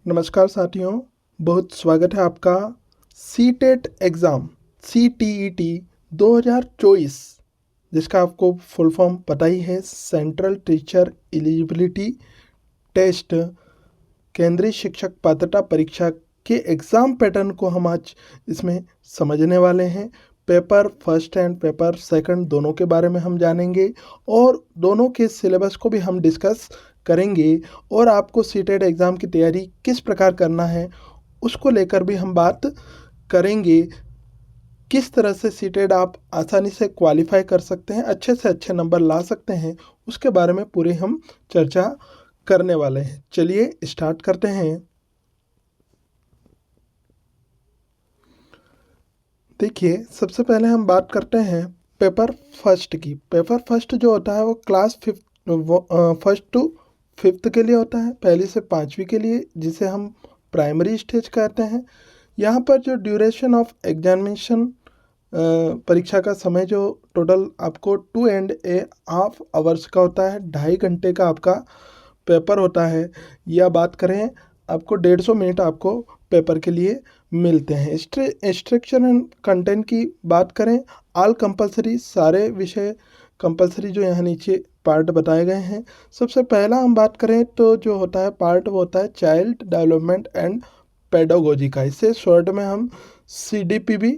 नमस्कार साथियों, बहुत स्वागत है आपका सीटेट एग्ज़ाम CTET 2024, जिसका आपको फुल फॉर्म पता ही है, सेंट्रल टीचर एलिजिबिलिटी टेस्ट, केंद्रीय शिक्षक पात्रता परीक्षा के एग्ज़ाम पैटर्न को हम आज इसमें समझने वाले हैं। Paper first and paper second दोनों के बारे में हम जानेंगे और दोनों के सिलेबस को भी हम डिस्कस करेंगे और आपको सीटेट एग्ज़ाम की तैयारी किस प्रकार करना है उसको लेकर भी हम बात करेंगे। किस तरह से सीटेट आप आसानी से क्वालिफाई कर सकते हैं, अच्छे से अच्छे नंबर ला सकते हैं, उसके बारे में पूरी हम चर्चा करने वाले हैं। चलिए स्टार्ट करते हैं। देखिए, सबसे पहले हम बात करते हैं पेपर फर्स्ट की। पेपर फर्स्ट जो होता है वो क्लास फर्स्ट टू फिफ्थ के लिए होता है, पहली से पाँचवीं के लिए, जिसे हम प्राइमरी स्टेज कहते हैं। यहाँ पर जो ड्यूरेशन ऑफ एग्जामिनेशन, परीक्षा का समय जो टोटल आपको 2.5 आवर्स का होता है, 2.5 घंटे का आपका पेपर होता है। या बात करें, आपको 150 मिनट आपको पेपर के लिए मिलते हैं। स्ट्रक्चर एंड कंटेंट की बात करें, ऑल कंपलसरी, सारे विषय कंपलसरी जो यहाँ नीचे पार्ट बताए गए हैं। सबसे पहला हम बात करें तो जो होता है पार्ट वो होता है चाइल्ड डेवलपमेंट एंड पेडागोजी का। इसे शॉर्ट में हम CDP भी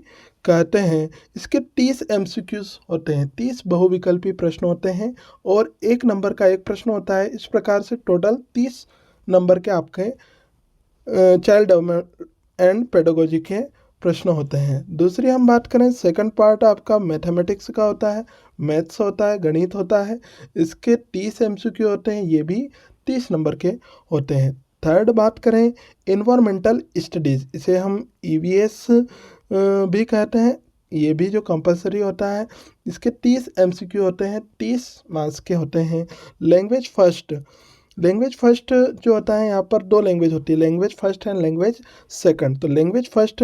कहते हैं। इसके 30 MCQs होते हैं, 30 बहुविकल्पी प्रश्न होते हैं और 1 नंबर का एक प्रश्न होता है। इस प्रकार से टोटल 30 नंबर के आपके चाइल्ड डेवलपमेंट एंड पेडागोजी के प्रश्न होते हैं। दूसरी हम बात करें, सेकंड पार्ट आपका मैथमेटिक्स का होता है, मैथ्स होता है, गणित होता है। इसके 30 MCQ होते हैं, ये भी 30 नंबर के होते हैं। थर्ड बात करें, इन्वायरमेंटल स्टडीज़, इसे हम EVS भी कहते हैं, ये भी जो कंपलसरी होता है। इसके 30 MCQ होते हैं, 30 मार्क्स के होते हैं। लैंग्वेज फर्स्ट, लैंग्वेज फर्स्ट जो होता है, यहाँ पर 2 लैंग्वेज होती है, language first and language second. तो लैंग्वेज फर्स्ट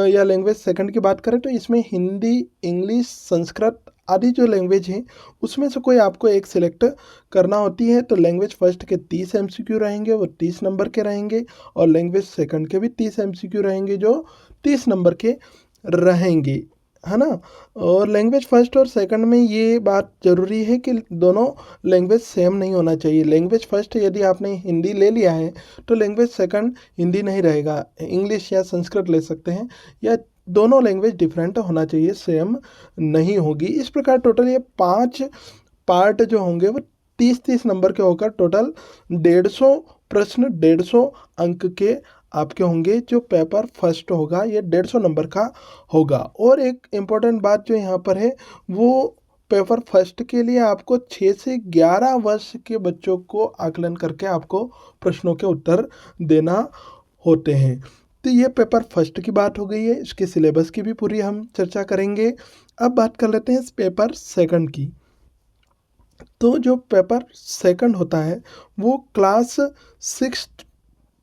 या लैंग्वेज सेकंड की बात करें तो इसमें हिंदी, इंग्लिश, संस्कृत आदि जो लैंग्वेज हैं उसमें से कोई आपको एक सिलेक्ट करना होती है। तो लैंग्वेज फर्स्ट के 30 MCQ रहेंगे, वो 30 नंबर के रहेंगे, और लैंग्वेज सेकंड के भी 30 MCQ रहेंगे, जो 30 नंबर के रहेंगे, है ना। और लैंग्वेज फर्स्ट और सेकंड में ये बात ज़रूरी है कि दोनों लैंग्वेज सेम नहीं होना चाहिए। लैंग्वेज फर्स्ट यदि आपने हिंदी ले लिया है तो लैंग्वेज सेकंड हिंदी नहीं रहेगा, इंग्लिश या संस्कृत ले सकते हैं, या दोनों लैंग्वेज डिफरेंट होना चाहिए, सेम नहीं होगी। इस प्रकार टोटल ये 5 पार्ट जो होंगे वो 30-30 नंबर के होकर टोटल 150 प्रश्न, 150 अंक के आपके होंगे। जो पेपर फर्स्ट होगा ये 150 नंबर का होगा। और एक इम्पॉर्टेंट बात जो यहाँ पर है, वो पेपर फर्स्ट के लिए आपको 6 से 11 वर्ष के बच्चों को आकलन करके आपको प्रश्नों के उत्तर देना होते हैं। तो ये पेपर फर्स्ट की बात हो गई है, इसके सिलेबस की भी पूरी हम चर्चा करेंगे। अब बात कर लेते हैं इस पेपर सेकंड की। तो जो पेपर सेकंड होता है वो क्लास 6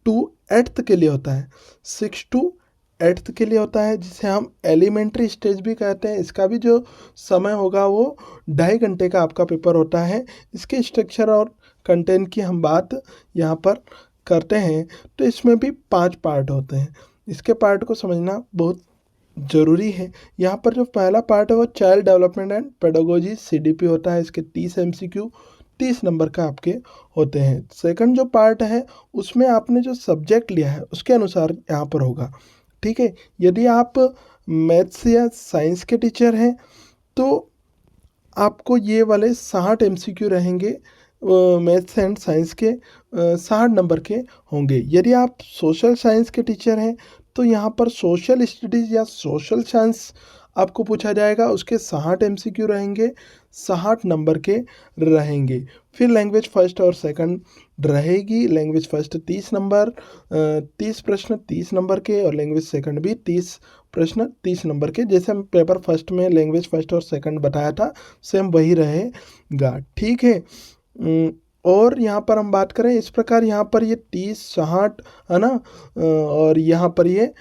टू 8th के लिए होता है, 6 टू 8th के लिए होता है, जिसे हम एलिमेंट्री स्टेज भी कहते हैं। इसका भी जो समय होगा वो 2.5 घंटे का आपका पेपर होता है। इसके स्ट्रक्चर और कंटेंट की हम बात यहाँ पर करते हैं तो इसमें भी 5 पार्ट होते हैं। इसके पार्ट को समझना बहुत ज़रूरी है। यहाँ पर जो पहला पार्ट है वो child development and pedagogy CDP होता है। इसके 30 MCQ 30 नंबर का आपके होते हैं। सेकंड जो पार्ट है उसमें आपने जो सब्जेक्ट लिया है उसके अनुसार यहाँ पर होगा, ठीक है। यदि आप मैथ्स या साइंस के टीचर हैं तो आपको ये वाले 60 MCQ रहेंगे, मैथ्स एंड साइंस के 60 नंबर के होंगे। यदि आप सोशल साइंस के टीचर हैं तो यहाँ पर सोशल स्टडीज़ या सोशल साइंस आपको पूछा जाएगा, उसके 60 MCQ रहेंगे, 60 नंबर के रहेंगे। फिर लैंग्वेज फर्स्ट और सेकंड रहेगी। लैंग्वेज फर्स्ट 30 नंबर, 30 प्रश्न 30 नंबर के, और लैंग्वेज सेकंड भी 30 प्रश्न 30 नंबर के। जैसे हम पेपर फर्स्ट में लैंग्वेज फर्स्ट और सेकंड बताया था, सेम वही रहेगा, ठीक है। और यहाँ पर हम बात करें इस प्रकार, यहाँ पर ये 30 60 है ना, और यहाँ पर ये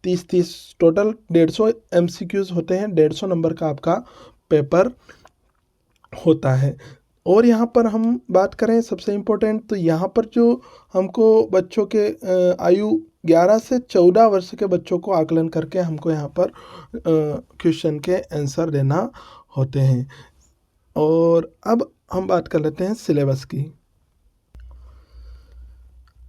30 टोटल 150 MCQs होते हैं। 150 नंबर का आपका पेपर होता है। और यहाँ पर हम बात करें सबसे इम्पोर्टेंट, तो यहाँ पर जो हमको बच्चों के आयु 11 से 14 वर्ष के बच्चों को आकलन करके हमको यहाँ पर क्वेश्चन के आंसर देना होते हैं। और अब हम बात कर लेते हैं सिलेबस की।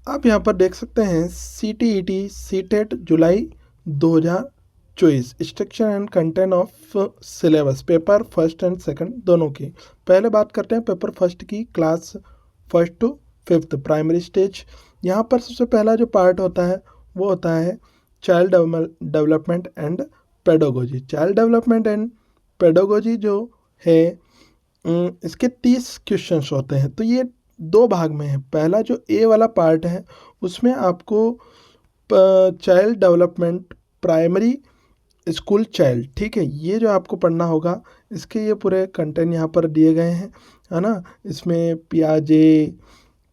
आप यहाँ पर देख सकते हैं CTET CTET July 2024 structure and content of syllabus paper first and second दोनों की। पहले बात करते हैं पेपर फर्स्ट की, क्लास 1 to 5 प्राइमरी स्टेज। यहाँ पर सबसे पहला जो पार्ट होता है वो होता है child development and pedagogy. Child development and pedagogy जो है इसके 30 क्वेश्चंस होते हैं। तो ये दो भाग में है। पहला जो ए वाला पार्ट है उसमें आपको child development primary school child, ठीक है, ये जो आपको पढ़ना होगा, इसके ये पूरे कंटेंट यहाँ पर दिए गए हैं, है ना। इसमें पियाजे,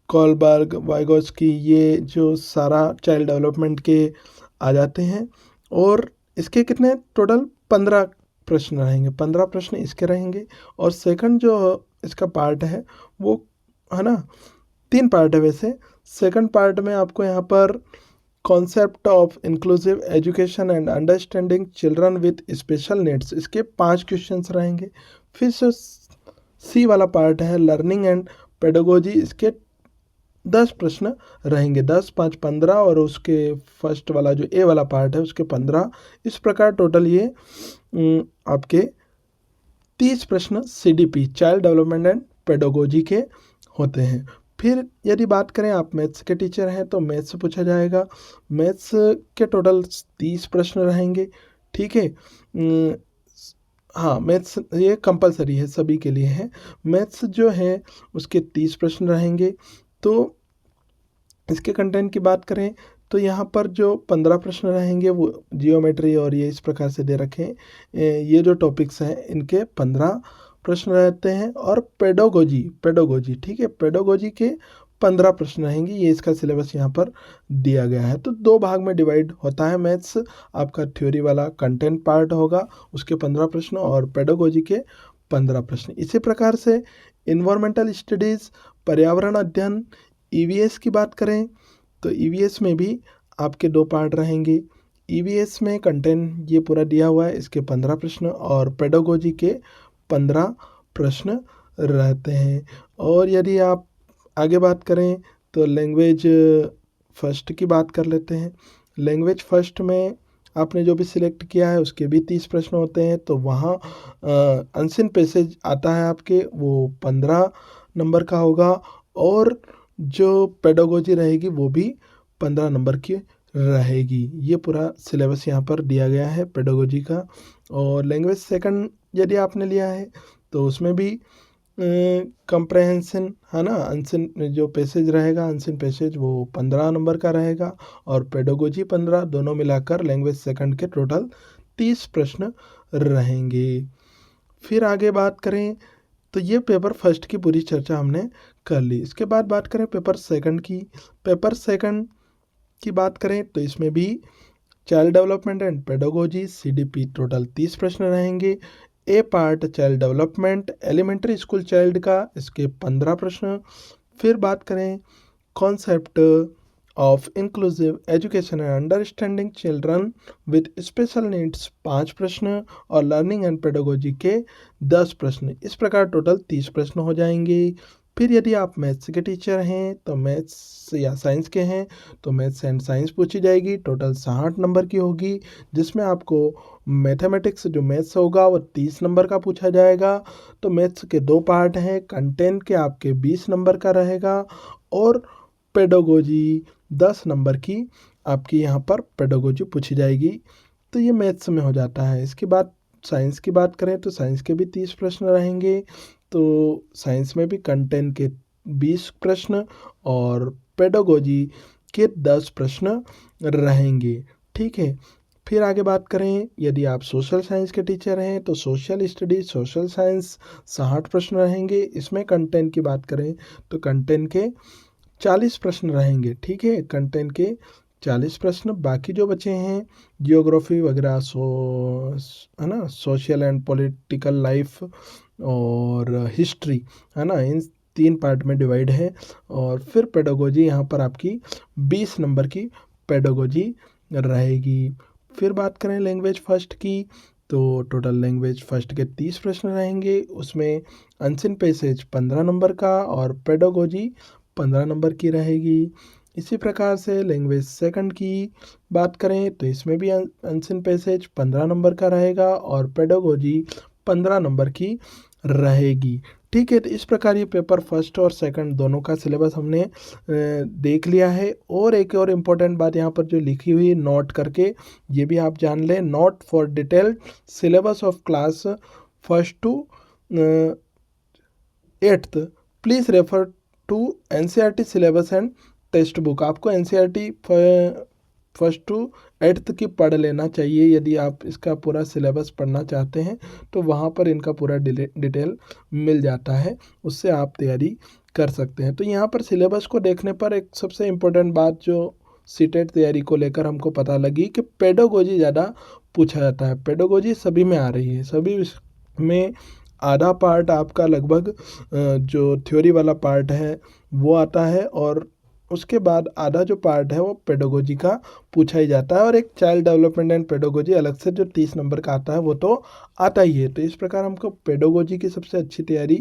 कोलबर्ग, वाइगोस्की, ये जो सारा चाइल्ड डेवलपमेंट के आ जाते हैं। और इसके कितने टोटल 15 प्रश्न रहेंगे, 15 प्रश्न इसके रहेंगे। और सेकंड जो इसका पार्ट है वो, है ना, 3 पार्ट है वैसे। सेकंड पार्ट में आपको यहाँ पर concept of inclusive education and understanding children with special needs, इसके 5 क्वेश्चंस रहेंगे। फिर से सी वाला पार्ट है लर्निंग एंड पेडागोजी, इसके 10 प्रश्न रहेंगे, 10, 5, 15। और उसके फर्स्ट वाला जो ए वाला पार्ट है उसके 15। इस प्रकार टोटल ये आपके 30 प्रश्न CDP child development and pedagogy के होते हैं। फिर यदि बात करें, आप मैथ्स के टीचर हैं तो मैथ्स से पूछा जाएगा। मैथ्स के टोटल 30 प्रश्न रहेंगे, ठीक है। हाँ, मैथ्स ये कंपलसरी है, सभी के लिए है। मैथ्स जो है उसके 30 प्रश्न रहेंगे। तो इसके कंटेंट की बात करें तो यहाँ पर जो 15 प्रश्न रहेंगे वो जियोमेट्री और ये इस प्रकार से दे रखे हैं। ये जो टॉपिक्स हैं इनके 15 प्रश्न रहते हैं। और पेडागोजी, ठीक है, पेडागोजी के 15 प्रश्न रहेंगे। ये इसका सिलेबस यहाँ पर दिया गया है। तो 2 भाग में डिवाइड होता है मैथ्स। आपका थ्योरी वाला कंटेंट पार्ट होगा, उसके 15 प्रश्न, और पेडागोजी के 15 प्रश्न। इसी प्रकार से इन्वायरमेंटल स्टडीज़, पर्यावरण अध्ययन, EVS की बात करें तो EVS में भी आपके 2 पार्ट रहेंगे। EVS में कंटेंट ये पूरा दिया हुआ है, इसके 15 प्रश्न, और पेडागोजी के 15 प्रश्न रहते हैं। और यदि आप आगे बात करें तो लैंग्वेज फर्स्ट की बात कर लेते हैं। लैंग्वेज फर्स्ट में आपने जो भी सिलेक्ट किया है उसके भी 30 प्रश्न होते हैं। तो वहाँ अनसीन पैसेज आता है आपके, वो 15 नंबर का होगा। और जो पेडागोजी रहेगी वो भी 15 नंबर की रहेगी। ये पूरा सिलेबस यहाँ पर दिया गया है पेडागोजी का। और लैंग्वेज सेकंड यदि आपने लिया है तो उसमें भी कंप्रहेंशन, है ना, अनसीन जो पैसेज रहेगा, अनसीन पैसेज, वो 15 नंबर का रहेगा। और पेडागोजी 15, दोनों मिलाकर लैंग्वेज सेकंड के टोटल 30 प्रश्न रहेंगे। फिर आगे बात करें तो ये पेपर फर्स्ट की पूरी चर्चा हमने कर ली। इसके बाद बात करें पेपर सेकंड की। पेपर सेकंड की बात करें तो इसमें भी child development and pedagogy CDP total 30 प्रश्न रहेंगे। A part child development elementary school child का, इसके 15 प्रश्न। फिर बात करें concept of inclusive education and understanding children with special needs 5 प्रश्न, और लर्निंग एंड पेडागोजी के 10 प्रश्न। इस प्रकार टोटल 30 प्रश्न हो जाएंगे। फिर यदि आप मैथ्स के टीचर हैं तो मैथ्स या साइंस के हैं तो मैथ्स एंड साइंस पूछी जाएगी, टोटल 60 नंबर की होगी, जिसमें आपको मैथमेटिक्स जो मैथ्स होगा वो 30 नंबर का पूछा जाएगा। तो मैथ्स के 2 पार्ट हैं, कंटेंट के आपके 20 नंबर का रहेगा, और पेडागोजी 10 नंबर की आपकी यहाँ पर पेडागोजी पूछी जाएगी। तो ये मैथ्स में हो जाता है। इसके बाद साइंस की बात करें तो साइंस के भी 30 प्रश्न रहेंगे। तो साइंस में भी कंटेंट के 20 प्रश्न और पेडागोजी के 10 प्रश्न रहेंगे, ठीक है। फिर आगे बात करें, यदि आप सोशल साइंस के टीचर हैं तो सोशल स्टडीज सोशल साइंस 60 प्रश्न रहेंगे। इसमें कंटेंट की बात करें तो कंटेंट के 40 प्रश्न रहेंगे, ठीक है, कंटेंट के 40 प्रश्न। बाकी जो बचे हैं जियोग्राफी वगैरह, है ना, सोशल एंड पॉलिटिकल लाइफ, और हिस्ट्री, है ना, इन 3 पार्ट में डिवाइड है। और फिर पेडागोजी, यहाँ पर आपकी 20 नंबर की पेडागोजी रहेगी। फिर बात करें लैंग्वेज फर्स्ट की, तो टोटल लैंग्वेज फर्स्ट के 30 प्रश्न रहेंगे। उसमें अनसीन पैसेज 15 नंबर का और पेडागोजी 15 नंबर की रहेगी। इसी प्रकार से लैंग्वेज सेकंड की बात करें तो इसमें भी अनसीन पैसेज 15 नंबर का रहेगा और पेडागोजी 15 नंबर की रहेगी। ठीक है, तो इस प्रकार ये पेपर फर्स्ट और सेकंड दोनों का सिलेबस हमने देख लिया है। और एक और इम्पोर्टेंट बात यहाँ पर जो लिखी हुई नोट करके ये भी आप जान लें, note for detailed syllabus of class first to 8th please refer to NCERT syllabus and textbook. आपको NCERT फर्स्ट टू 8th की पढ़ लेना चाहिए यदि आप इसका पूरा सिलेबस पढ़ना चाहते हैं, तो वहाँ पर इनका पूरा डिटेल मिल जाता है, उससे आप तैयारी कर सकते हैं। तो यहाँ पर सिलेबस को देखने पर एक सबसे इम्पोर्टेंट बात जो सीटेट तैयारी को लेकर हमको पता लगी कि पेडागोजी ज़्यादा पूछा जाता है। पेडागोजी सभी में आ रही है, सभी में आधा पार्ट आपका लगभग जो थ्योरी वाला पार्ट है वो आता है और उसके बाद आधा जो पार्ट है वो पेडागोजी का पूछा ही जाता है। और एक चाइल्ड डेवलपमेंट एंड पेडागोजी अलग से जो 30 नंबर का आता है वो तो आता ही है। तो इस प्रकार हमको पेडागोजी की सबसे अच्छी तैयारी,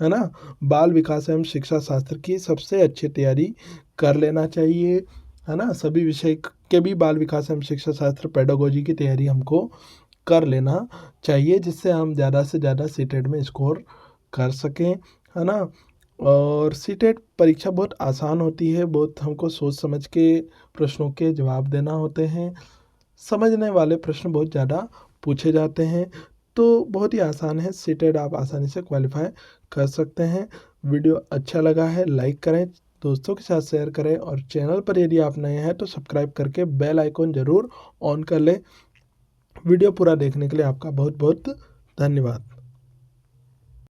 है ना, बाल विकास एवं शिक्षा शास्त्र की सबसे अच्छी तैयारी कर लेना चाहिए, है ना। सभी विषय के भी बाल विकास एवं शिक्षा शास्त्र पेडागोजी की तैयारी हमको कर लेना चाहिए, जिससे हम ज़्यादा से ज़्यादा सीटेट में स्कोर कर सकें, है ना। और सीटेट परीक्षा बहुत आसान होती है, बहुत हमको सोच समझ के प्रश्नों के जवाब देना होते हैं, समझने वाले प्रश्न बहुत ज़्यादा पूछे जाते हैं, तो बहुत ही आसान है। सीटेट आप आसानी से क्वालिफाई कर सकते हैं। वीडियो अच्छा लगा है लाइक करें, दोस्तों के साथ शेयर करें और चैनल पर यदि आप नए हैं तो सब्सक्राइब करके बेल आइकॉन ज़रूर ऑन कर लें। वीडियो पूरा देखने के लिए आपका बहुत बहुत धन्यवाद।